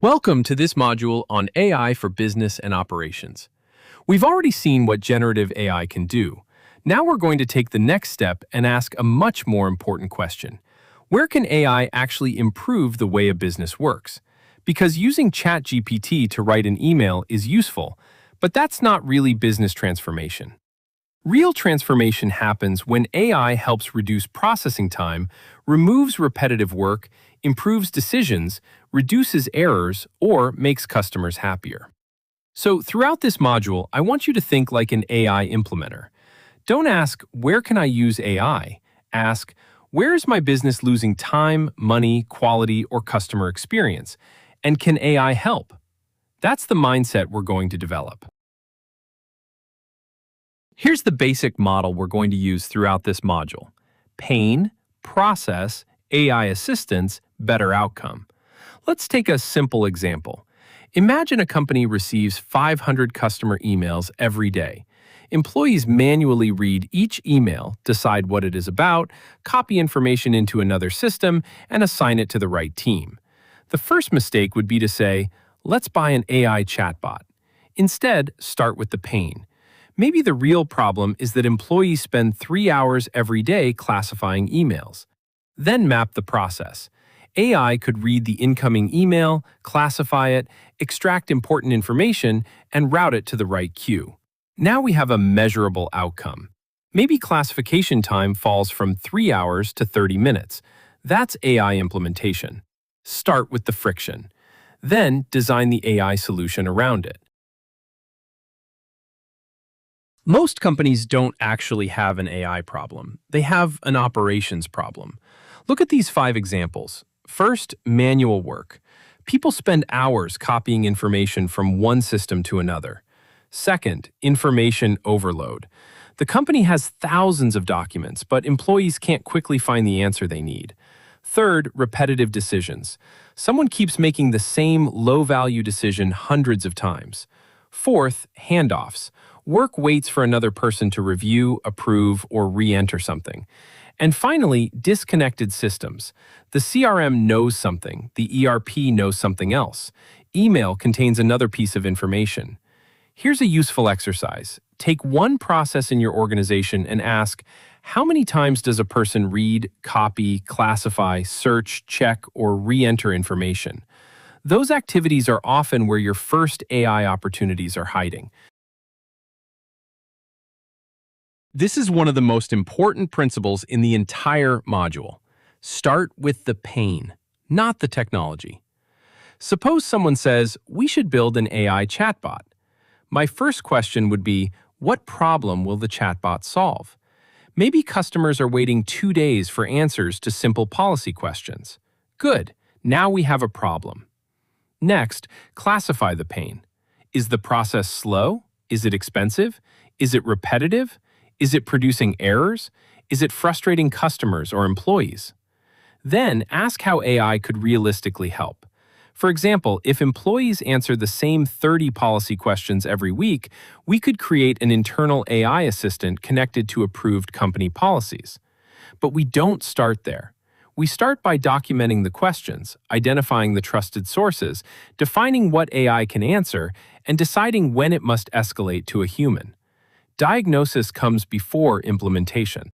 Welcome to this module on AI for business and operations. We've already seen what generative AI can do. Now we're going to take the next step and ask a much more important question. Where can AI actually improve the way a business works? Because using ChatGPT to write an email is useful, but that's not really business transformation. Real transformation happens when AI helps reduce processing time, removes repetitive work, improves decisions, reduces errors, or makes customers happier. So throughout this module, I want you to think like an AI implementer. Don't ask, where can I use AI? Ask, where is my business losing time, money, quality, or customer experience? And can AI help? That's the mindset we're going to develop. Here's the basic model we're going to use throughout this module. Pain, process, AI assistance, better outcome. Let's take a simple example. Imagine a company receives 500 customer emails every day. Employees manually read each email, decide what it is about, copy information into another system, and assign it to the right team. The first mistake would be to say, let's buy an AI chatbot. Instead, start with the pain. Maybe the real problem is that employees spend 3 hours every day classifying emails. Then map the process. AI could read the incoming email, classify it, extract important information, and route it to the right queue. Now we have a measurable outcome. Maybe classification time falls from 3 hours to 30 minutes. That's AI implementation. Start with the friction. Then design the AI solution around it. Most companies don't actually have an AI problem. They have an operations problem. Look at these 5 examples. First, manual work. People spend hours copying information from one system to another. Second, information overload. The company has thousands of documents, but employees can't quickly find the answer they need. Third, repetitive decisions. Someone keeps making the same low-value decision hundreds of times. Fourth, handoffs. Work waits for another person to review, approve, or re-enter something. And finally, disconnected systems. The CRM knows something, the ERP knows something else. Email contains another piece of information. Here's a useful exercise. Take one process in your organization and ask, how many times does a person read, copy, classify, search, check, or re-enter information? Those activities are often where your first AI opportunities are hiding. This is one of the most important principles in the entire module. Start with the pain, not the technology. Suppose someone says, we should build an AI chatbot. My first question would be, what problem will the chatbot solve? Maybe customers are waiting 2 days for answers to simple policy questions. Good, now we have a problem. Next, classify the pain. Is the process slow? Is it expensive? Is it repetitive? Is it producing errors? Is it frustrating customers or employees? Then ask how AI could realistically help. For example, if employees answer the same 30 policy questions every week, we could create an internal AI assistant connected to approved company policies. But we don't start there. We start by documenting the questions, identifying the trusted sources, defining what AI can answer, and deciding when it must escalate to a human. Diagnosis comes before implementation.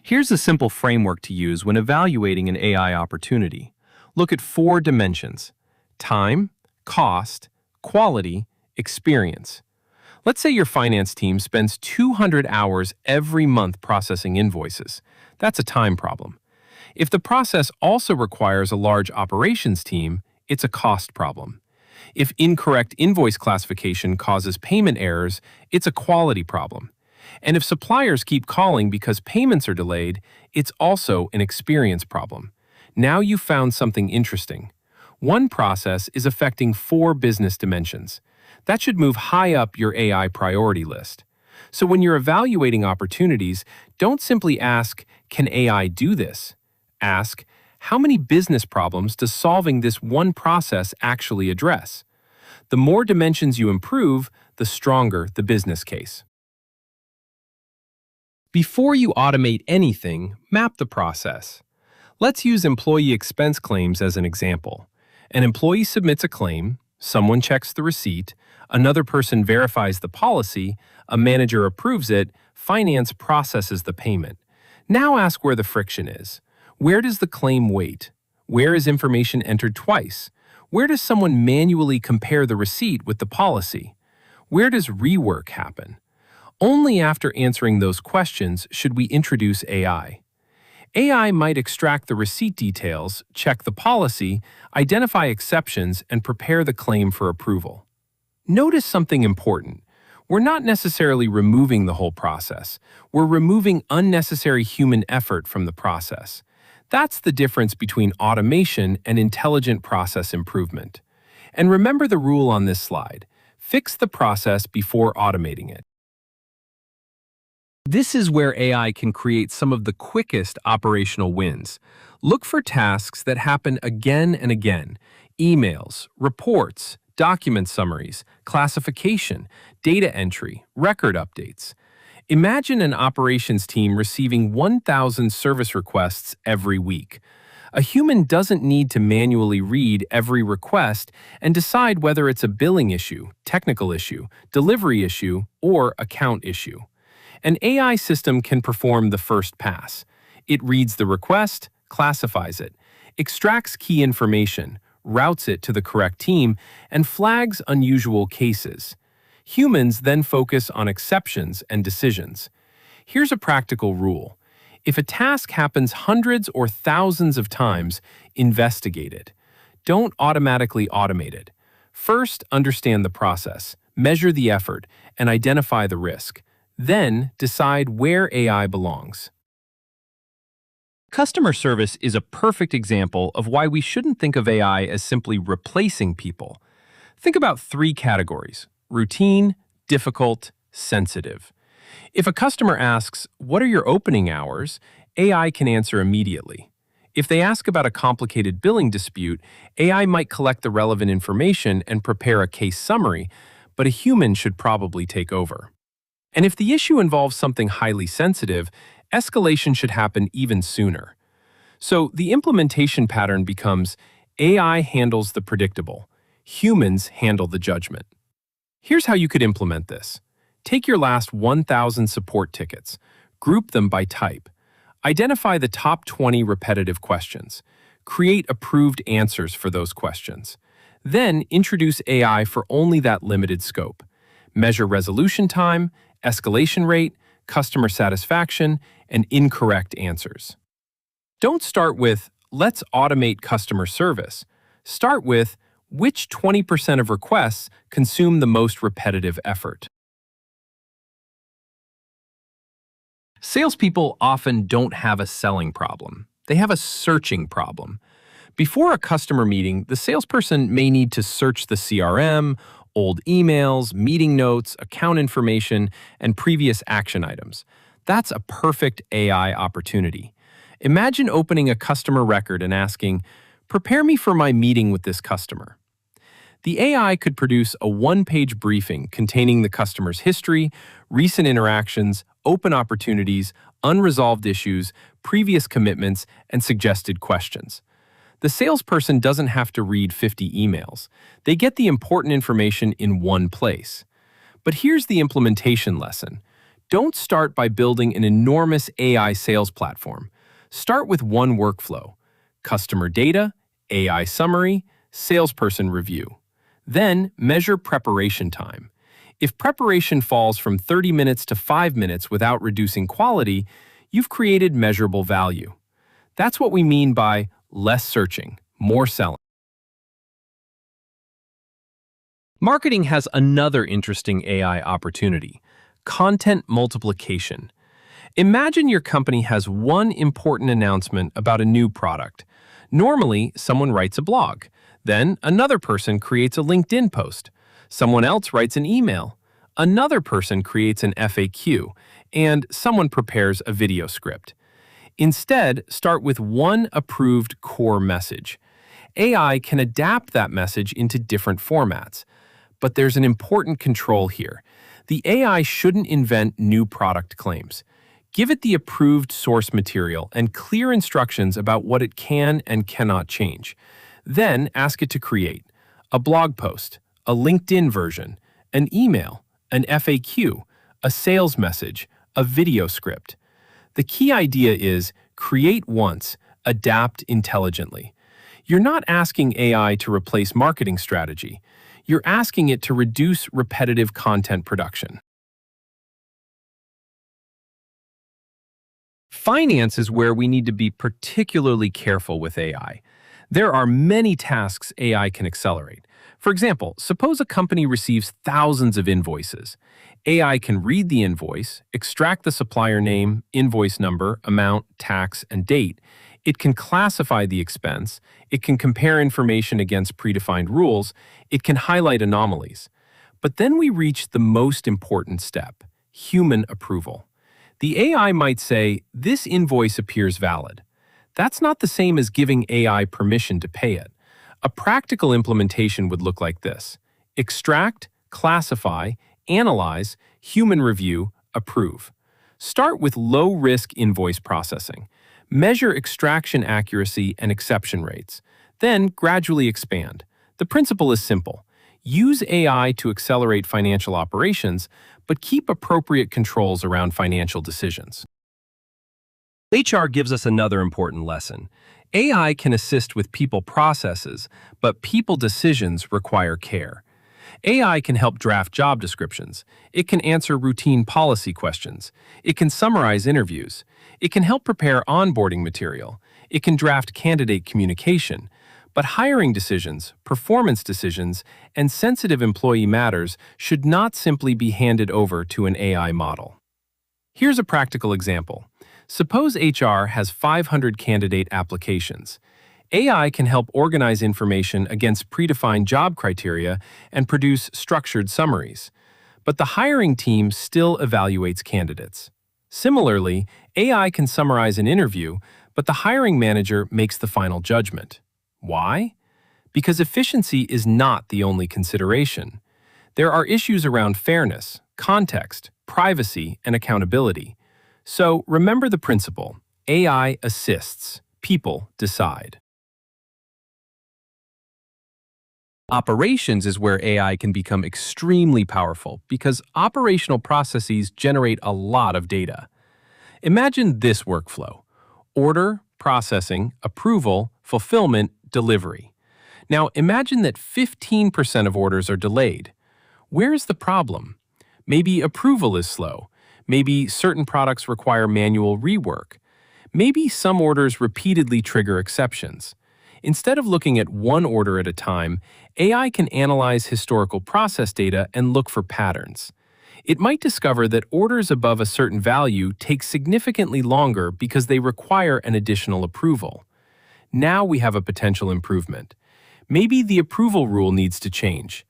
Here's a simple framework to use when evaluating an AI opportunity. Look at 4 dimensions: time, cost, quality, experience. Let's say your finance team spends 200 hours every month processing invoices. That's a time problem. If the process also requires a large operations team, it's a cost problem. If incorrect invoice classification causes payment errors, it's a quality problem. And if suppliers keep calling because payments are delayed, it's also an experience problem. Now you've found something interesting. One process is affecting 4 business dimensions. That should move high up your AI priority list. So when you're evaluating opportunities, don't simply ask, can AI do this? Ask, how many business problems does solving this one process actually address? The more dimensions you improve, the stronger the business case. Before you automate anything, map the process. Let's use employee expense claims as an example. An employee submits a claim, someone checks the receipt, another person verifies the policy, a manager approves it, finance processes the payment. Now ask where the friction is. Where does the claim wait? Where is information entered twice? Where does someone manually compare the receipt with the policy? Where does rework happen? Only after answering those questions should we introduce AI. AI might extract the receipt details, check the policy, identify exceptions, and prepare the claim for approval. Notice something important. We're not necessarily removing the whole process. We're removing unnecessary human effort from the process. That's the difference between automation and intelligent process improvement. And remember the rule on this slide. Fix the process before automating it. This is where AI can create some of the quickest operational wins. Look for tasks that happen again and again. Emails, reports, document summaries, classification, data entry, record updates. Imagine an operations team receiving 1,000 service requests every week. A human doesn't need to manually read every request and decide whether it's a billing issue, technical issue, delivery issue, or account issue. An AI system can perform the first pass. It reads the request, classifies it, extracts key information, routes it to the correct team, and flags unusual cases. Humans then focus on exceptions and decisions. Here's a practical rule. If a task happens hundreds or thousands of times, investigate it. Don't automatically automate it. First, understand the process, measure the effort, and identify the risk. Then, decide where AI belongs. Customer service is a perfect example of why we shouldn't think of AI as simply replacing people. Think about three categories: routine, difficult, sensitive. If a customer asks, "What are your opening hours?" AI can answer immediately. If they ask about a complicated billing dispute, AI might collect the relevant information and prepare a case summary, but a human should probably take over. And if the issue involves something highly sensitive, escalation should happen even sooner. So the implementation pattern becomes AI handles the predictable, humans handle the judgment. Here's how you could implement this. Take your last 1,000 support tickets, group them by type, identify the top 20 repetitive questions, create approved answers for those questions. Then introduce AI for only that limited scope. Measure resolution time, escalation rate, customer satisfaction, and incorrect answers. Don't start with, "Let's automate customer service." Start with, which 20% of requests consume the most repetitive effort? Salespeople often don't have a selling problem. They have a searching problem. Before a customer meeting, the salesperson may need to search the CRM, old emails, meeting notes, account information, and previous action items. That's a perfect AI opportunity. Imagine opening a customer record and asking, "Prepare me for my meeting with this customer." The AI could produce a one-page briefing containing the customer's history, recent interactions, open opportunities, unresolved issues, previous commitments, and suggested questions. The salesperson doesn't have to read 50 emails. They get the important information in one place. But here's the implementation lesson. Don't start by building an enormous AI sales platform. Start with one workflow: customer data, AI summary, salesperson review. Then measure preparation time. If preparation falls from 30 minutes to 5 minutes without reducing quality, you've created measurable value. That's what we mean by less searching, more selling. Marketing has another interesting AI opportunity: content multiplication. Imagine your company has one important announcement about a new product. Normally, someone writes a blog. Then another person creates a LinkedIn post. Someone else writes an email. Another person creates an FAQ. And someone prepares a video script. Instead, start with one approved core message. AI can adapt that message into different formats. But there's an important control here. The AI shouldn't invent new product claims. Give it the approved source material and clear instructions about what it can and cannot change. Then ask it to create a blog post, a LinkedIn version, an email, an FAQ, a sales message, a video script. The key idea is create once, adapt intelligently. You're not asking AI to replace marketing strategy. You're asking it to reduce repetitive content production. Finance is where we need to be particularly careful with AI. There are many tasks AI can accelerate. For example, suppose a company receives thousands of invoices. AI can read the invoice, extract the supplier name, invoice number, amount, tax, and date. It can classify the expense. It can compare information against predefined rules. It can highlight anomalies. But then we reach the most important step, human approval. The AI might say, "This invoice appears valid." That's not the same as giving AI permission to pay it. A practical implementation would look like this: extract, classify, analyze, human review, approve. Start with low-risk invoice processing. Measure extraction accuracy and exception rates. Then gradually expand. The principle is simple. Use AI to accelerate financial operations, but keep appropriate controls around financial decisions. HR gives us another important lesson. AI can assist with people processes, but people decisions require care. AI can help draft job descriptions. It can answer routine policy questions. It can summarize interviews. It can help prepare onboarding material. It can draft candidate communication. But hiring decisions, performance decisions, and sensitive employee matters should not simply be handed over to an AI model. Here's a practical example. Suppose HR has 500 candidate applications. AI can help organize information against predefined job criteria and produce structured summaries. But the hiring team still evaluates candidates. Similarly, AI can summarize an interview, but the hiring manager makes the final judgment. Why? Because efficiency is not the only consideration. There are issues around fairness, context, privacy, and accountability. So remember the principle: AI assists, people decide. Operations is where AI can become extremely powerful because operational processes generate a lot of data. Imagine this workflow: order, processing, approval, fulfillment, delivery. Now imagine that 15% of orders are delayed. Where's the problem? Maybe approval is slow. Maybe certain products require manual rework. Maybe some orders repeatedly trigger exceptions. Instead of looking at one order at a time, AI can analyze historical process data and look for patterns. It might discover that orders above a certain value take significantly longer because they require an additional approval. Now we have a potential improvement. Maybe the approval rule needs to change.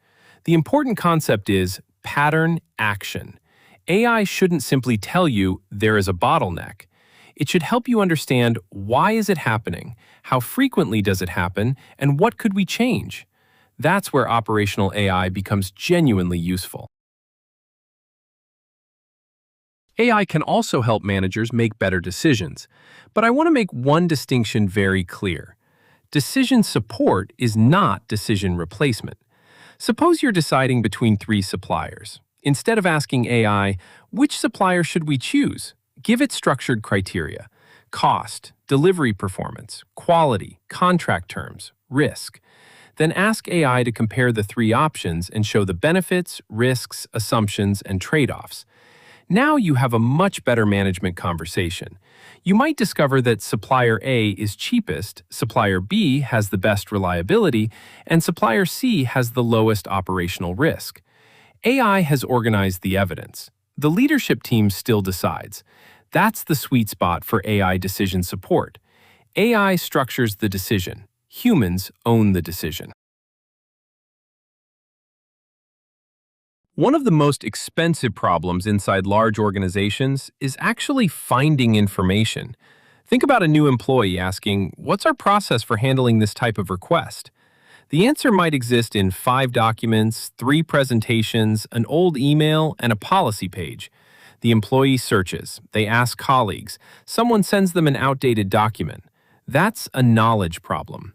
The important concept is pattern action. AI shouldn't simply tell you there is a bottleneck. It should help you understand why is it happening, how frequently does it happen, and what could we change. That's where operational AI becomes genuinely useful. AI can also help managers make better decisions, but I want to make one distinction very clear. Decision support is not decision replacement. Suppose you're deciding between 3 suppliers. Instead of asking AI, which supplier should we choose? Give it structured criteria: cost, delivery performance, quality, contract terms, risk. Then ask AI to compare the 3 options and show the benefits, risks, assumptions, and trade-offs. Now you have a much better management conversation. You might discover that supplier A is cheapest, supplier B has the best reliability, and supplier C has the lowest operational risk. AI has organized the evidence. The leadership team still decides. That's the sweet spot for AI decision support. AI structures the decision. Humans own the decision. One of the most expensive problems inside large organizations is actually finding information. Think about a new employee asking, "What's our process for handling this type of request?" The answer might exist in 5 documents, 3 presentations, an old email, and a policy page. The employee searches, they ask colleagues, someone sends them an outdated document. That's a knowledge problem.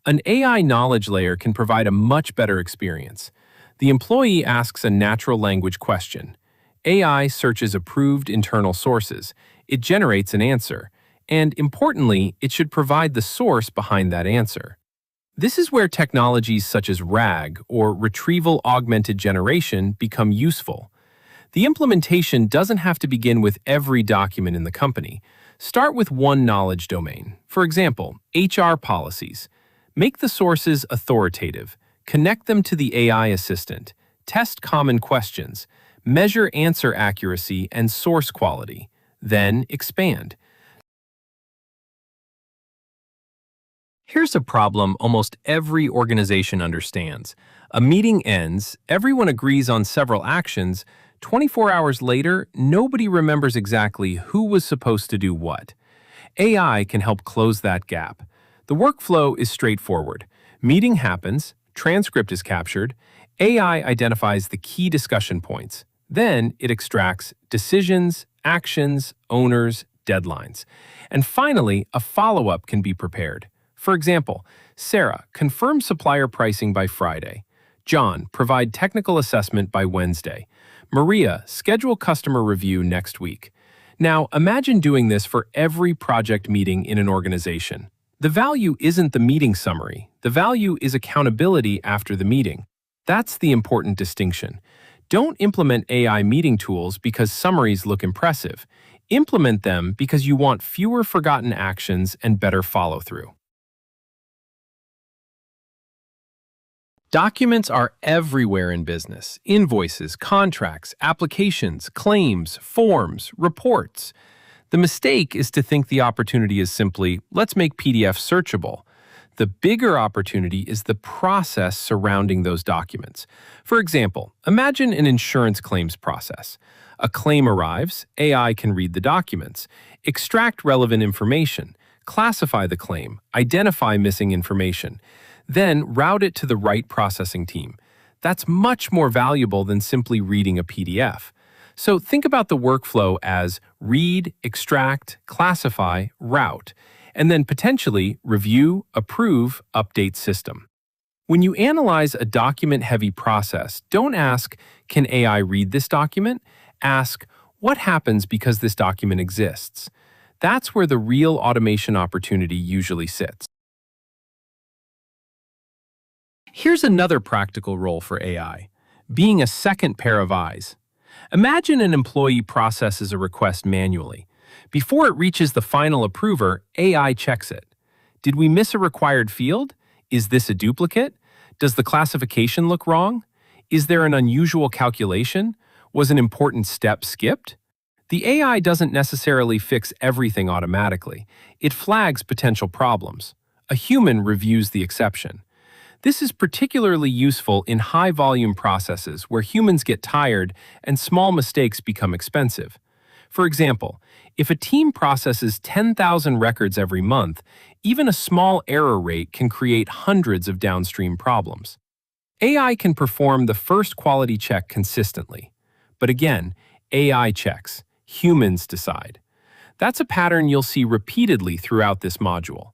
An AI knowledge layer can provide a much better experience. The employee asks a natural language question. AI searches approved internal sources. It generates an answer. And importantly, it should provide the source behind that answer. This is where technologies such as RAG or retrieval augmented generation become useful. The implementation doesn't have to begin with every document in the company. Start with one knowledge domain. For example, HR policies. Make the sources authoritative. Connect them to the AI assistant. Test common questions. Measure answer accuracy and source quality. Then expand. Here's a problem almost every organization understands. A meeting ends, everyone agrees on several actions. 24 hours later, nobody remembers exactly who was supposed to do what. AI can help close that gap. The workflow is straightforward. Meeting happens, transcript is captured, AI identifies the key discussion points. Then it extracts decisions, actions, owners, deadlines. And finally, a follow-up can be prepared. For example, Sarah, confirm supplier pricing by Friday. John, provide technical assessment by Wednesday. Maria, schedule customer review next week. Now, imagine doing this for every project meeting in an organization. The value isn't the meeting summary. The value is accountability after the meeting. That's the important distinction. Don't implement AI meeting tools because summaries look impressive. Implement them because you want fewer forgotten actions and better follow-through. Documents are everywhere in business. Invoices, contracts, applications, claims, forms, reports. The mistake is to think the opportunity is simply, let's make PDFs searchable. The bigger opportunity is the process surrounding those documents. For example, imagine an insurance claims process. A claim arrives, AI can read the documents, extract relevant information, classify the claim, identify missing information, then route it to the right processing team. That's much more valuable than simply reading a PDF. So think about the workflow as read, extract, classify, route, and then potentially review, approve, update system. When you analyze a document-heavy process, don't ask, can AI read this document? Ask, what happens because this document exists? That's where the real automation opportunity usually sits. Here's another practical role for AI, being a second pair of eyes. Imagine an employee processes a request manually. Before it reaches the final approver, AI checks it. Did we miss a required field? Is this a duplicate? Does the classification look wrong? Is there an unusual calculation? Was an important step skipped? The AI doesn't necessarily fix everything automatically. It flags potential problems. A human reviews the exception. This is particularly useful in high-volume processes where humans get tired and small mistakes become expensive. For example, if a team processes 10,000 records every month, even a small error rate can create hundreds of downstream problems. AI can perform the first quality check consistently. But again, AI checks. Humans decide. That's a pattern you'll see repeatedly throughout this module.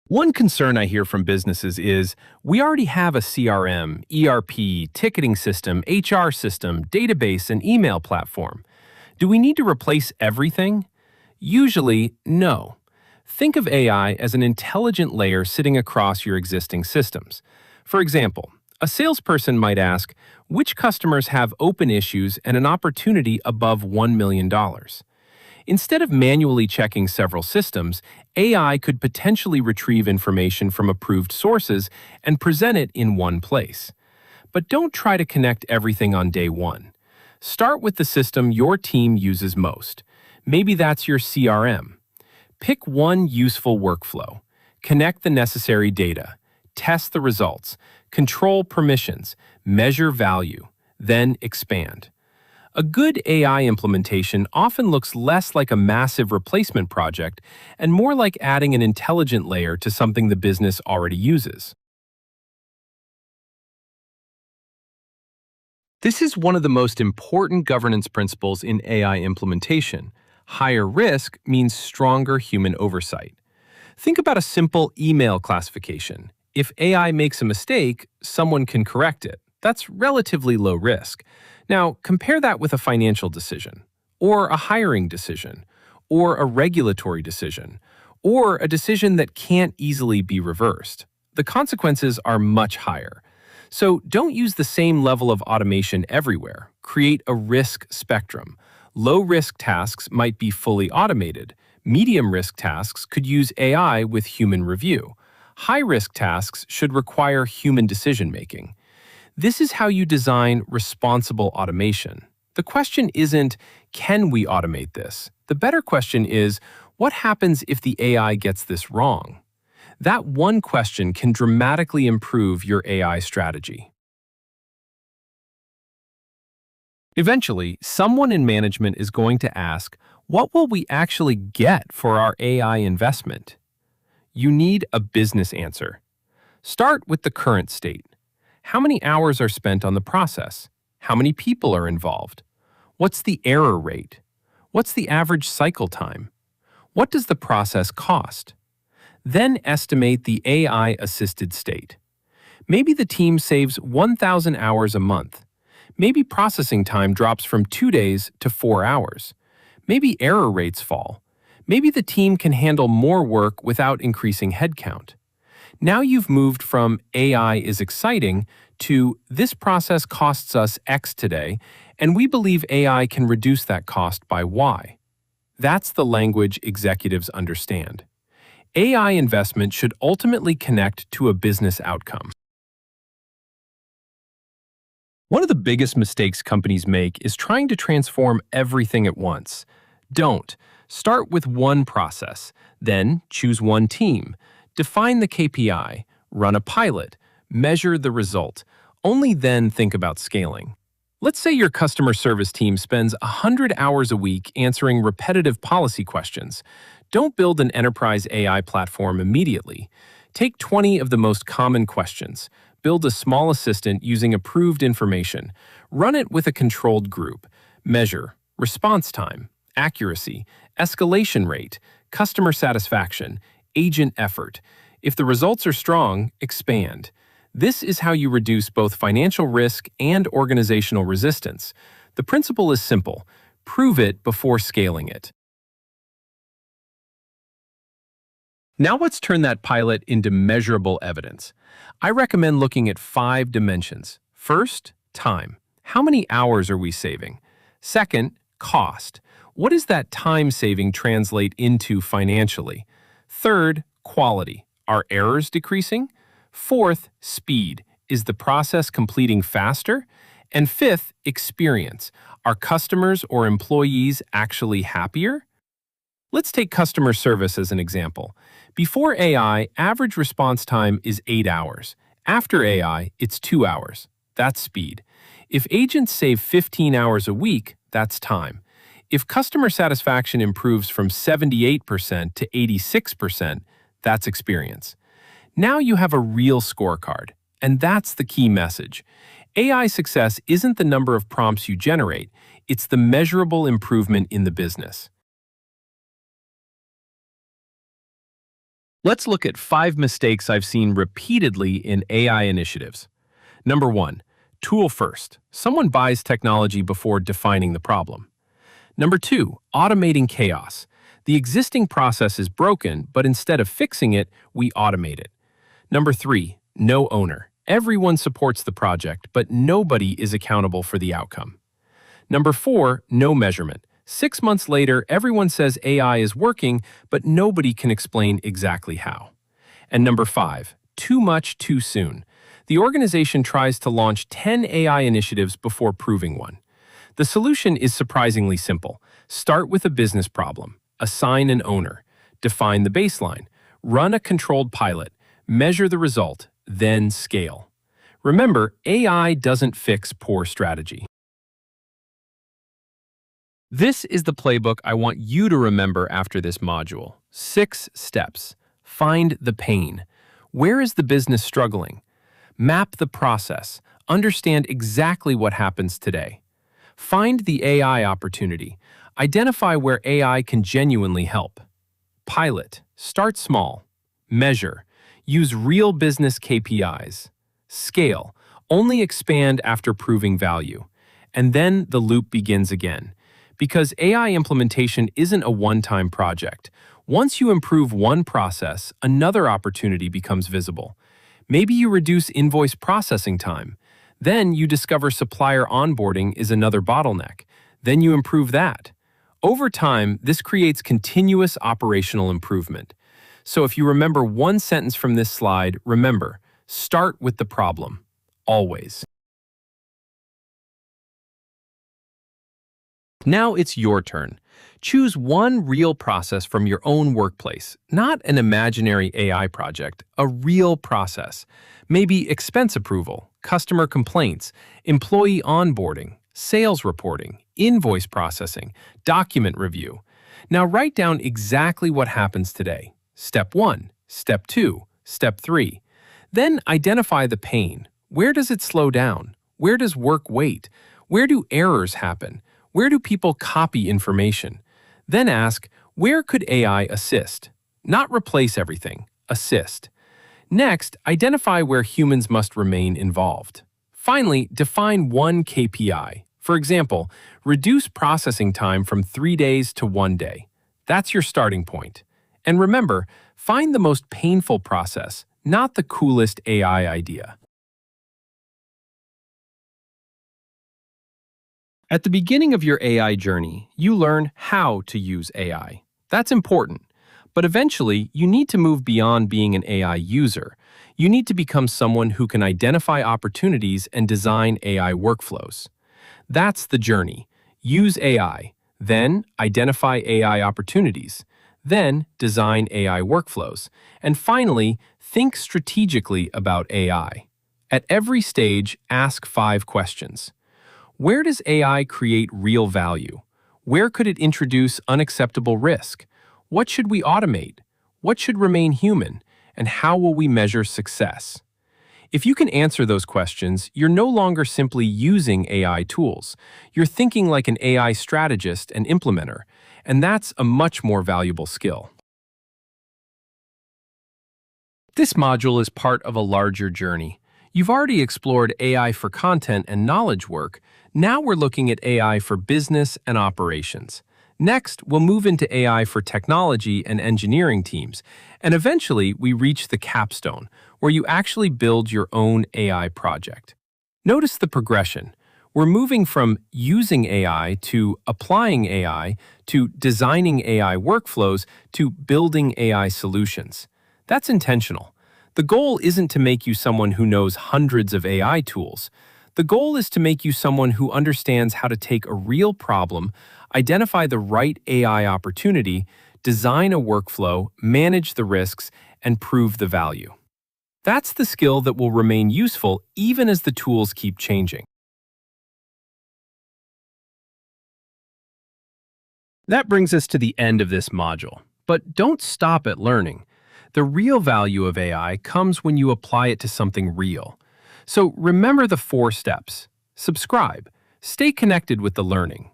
One concern I hear from businesses is, we already have a CRM, ERP, ticketing system, HR system, database, and email platform. Do we need to replace everything? Usually, no. Think of AI as an intelligent layer sitting across your existing systems. For example, a salesperson might ask, which customers have open issues and an opportunity above $1 million? Instead of manually checking several systems, AI could potentially retrieve information from approved sources and present it in one place. But don't try to connect everything on day one. Start with the system your team uses most. Maybe that's your CRM. Pick one useful workflow. Connect the necessary data. Test the results. Control permissions. Measure value. Then expand. A good AI implementation often looks less like a massive replacement project and more like adding an intelligent layer to something the business already uses. This is one of the most important governance principles in AI implementation. Higher risk means stronger human oversight. Think about a simple email classification. If AI makes a mistake, someone can correct it. That's relatively low risk. Now, compare that with a financial decision, or a hiring decision, or a regulatory decision, or a decision that can't easily be reversed. The consequences are much higher. So don't use the same level of automation everywhere. Create a risk spectrum. Low-risk tasks might be fully automated. Medium-risk tasks could use AI with human review. High-risk tasks should require human decision-making. This is how you design responsible automation. The question isn't, can we automate this? The better question is, what happens if the AI gets this wrong? That one question can dramatically improve your AI strategy. Eventually, someone in management is going to ask, what will we actually get for our AI investment? You need a business answer. Start with the current state. How many hours are spent on the process? How many people are involved? What's the error rate? What's the average cycle time? What does the process cost? Then estimate the AI-assisted state. Maybe the team saves 1,000 hours a month. Maybe processing time drops from 2 days to 4 hours. Maybe error rates fall. Maybe the team can handle more work without increasing headcount. Now you've moved from AI is exciting to this process costs us X today, and we believe AI can reduce that cost by Y. That's the language executives understand. AI investment should ultimately connect to a business outcome. One of the biggest mistakes companies make is trying to transform everything at once. Don't. Start with one process, then choose one team. Define the KPI, run a pilot, measure the result. Only then think about scaling. Let's say your customer service team spends 100 hours a week answering repetitive policy questions. Don't build an enterprise AI platform immediately. Take 20 of the most common questions. Build a small assistant using approved information. Run it with a controlled group. Measure response time, accuracy, escalation rate, customer satisfaction, agent effort. If the results are strong, expand. This is how you reduce both financial risk and organizational resistance. The principle is simple. Prove it before scaling it. Now let's turn that pilot into measurable evidence. I recommend looking at 5 dimensions. First, time. How many hours are we saving? Second, cost. What does that time saving translate into financially? Third, quality. Are errors decreasing? Fourth, speed. Is the process completing faster? And fifth, experience. Are customers or employees actually happier? Let's take customer service as an example. Before AI, average response time is 8 hours. After AI, it's 2 hours. That's speed. If agents save 15 hours a week, that's time. If customer satisfaction improves from 78% to 86%, that's experience. Now you have a real scorecard, and that's the key message. AI success isn't the number of prompts you generate, it's the measurable improvement in the business. Let's look at 5 mistakes I've seen repeatedly in AI initiatives. Number 1, tool first. Someone buys technology before defining the problem. Number 2, automating chaos. The existing process is broken, but instead of fixing it, we automate it. Number 3, no owner. Everyone supports the project, but nobody is accountable for the outcome. Number 4, no measurement. 6 months later, everyone says AI is working, but nobody can explain exactly how. And number 5, too much too soon. The organization tries to launch 10 AI initiatives before proving one. The solution is surprisingly simple. Start with a business problem, assign an owner, define the baseline, run a controlled pilot, measure the result, then scale. Remember, AI doesn't fix poor strategy. This is the playbook I want you to remember after this module. 6 steps. Find the pain. Where is the business struggling? Map the process. understand exactly what happens today. Find the AI opportunity. Identify where AI can genuinely help. Pilot. Start small. Measure. Use real business KPIs. Scale. Only expand after proving value. And then the loop begins again. Because AI implementation isn't a one-time project. Once you improve one process, another opportunity becomes visible. Maybe you reduce invoice processing time. Then you discover supplier onboarding is another bottleneck. Then you improve that. Over time, this creates continuous operational improvement. So if you remember one sentence from this slide, remember, start with the problem. Always. Now it's your turn. Choose one real process from your own workplace, not an imaginary AI project, a real process. Maybe expense approval, customer complaints, employee onboarding, sales reporting, invoice processing, document review. Now write down exactly what happens today. Step 1, Step 2, Step 3. Then identify the pain. Where does it slow down? Where does work wait? Where do errors happen? Where do people copy information? Then ask, where could AI assist? Not replace everything, assist. Next, identify where humans must remain involved. Finally, define one KPI. For example, reduce processing time from 3 days to 1 day. That's your starting point. And remember, find the most painful process, not the coolest AI idea. At the beginning of your AI journey, you learn how to use AI. That's important. But eventually, you need to move beyond being an AI user. You need to become someone who can identify opportunities and design AI workflows. That's the journey. Use AI, then identify AI opportunities, then design AI workflows, and finally, think strategically about AI. At every stage, ask 5 questions. Where does AI create real value? Where could it introduce unacceptable risk? What should we automate? What should remain human? And how will we measure success? If you can answer those questions, you're no longer simply using AI tools. You're thinking like an AI strategist and implementer, and that's a much more valuable skill. This module is part of a larger journey. You've already explored AI for content and knowledge work. Now we're looking at AI for business and operations. Next, we'll move into AI for technology and engineering teams. And eventually, we reach the capstone, where you actually build your own AI project. Notice the progression. We're moving from using AI to applying AI to designing AI workflows to building AI solutions. That's intentional. The goal isn't to make you someone who knows hundreds of AI tools. The goal is to make you someone who understands how to take a real problem, identify the right AI opportunity, design a workflow, manage the risks, and prove the value. That's the skill that will remain useful even as the tools keep changing. That brings us to the end of this module. But don't stop at learning. The real value of AI comes when you apply it to something real. So remember the 4 steps. Subscribe. Stay connected with the learning.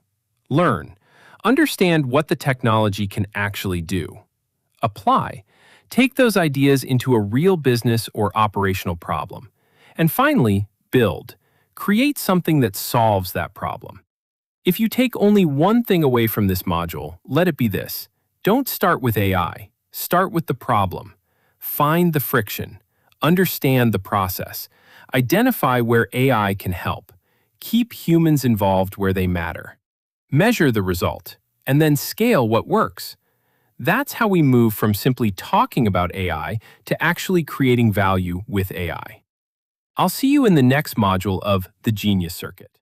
Learn. Understand what the technology can actually do. Apply. Take those ideas into a real business or operational problem. And finally, build. Create something that solves that problem. If you take only one thing away from this module, let it be this. Don't start with AI. Start with the problem. Find the friction. Understand the process. Identify where AI can help. Keep humans involved where they matter. Measure the result, and then scale what works. That's how we move from simply talking about AI to actually creating value with AI. I'll see you in the next module of the Genius Circuit.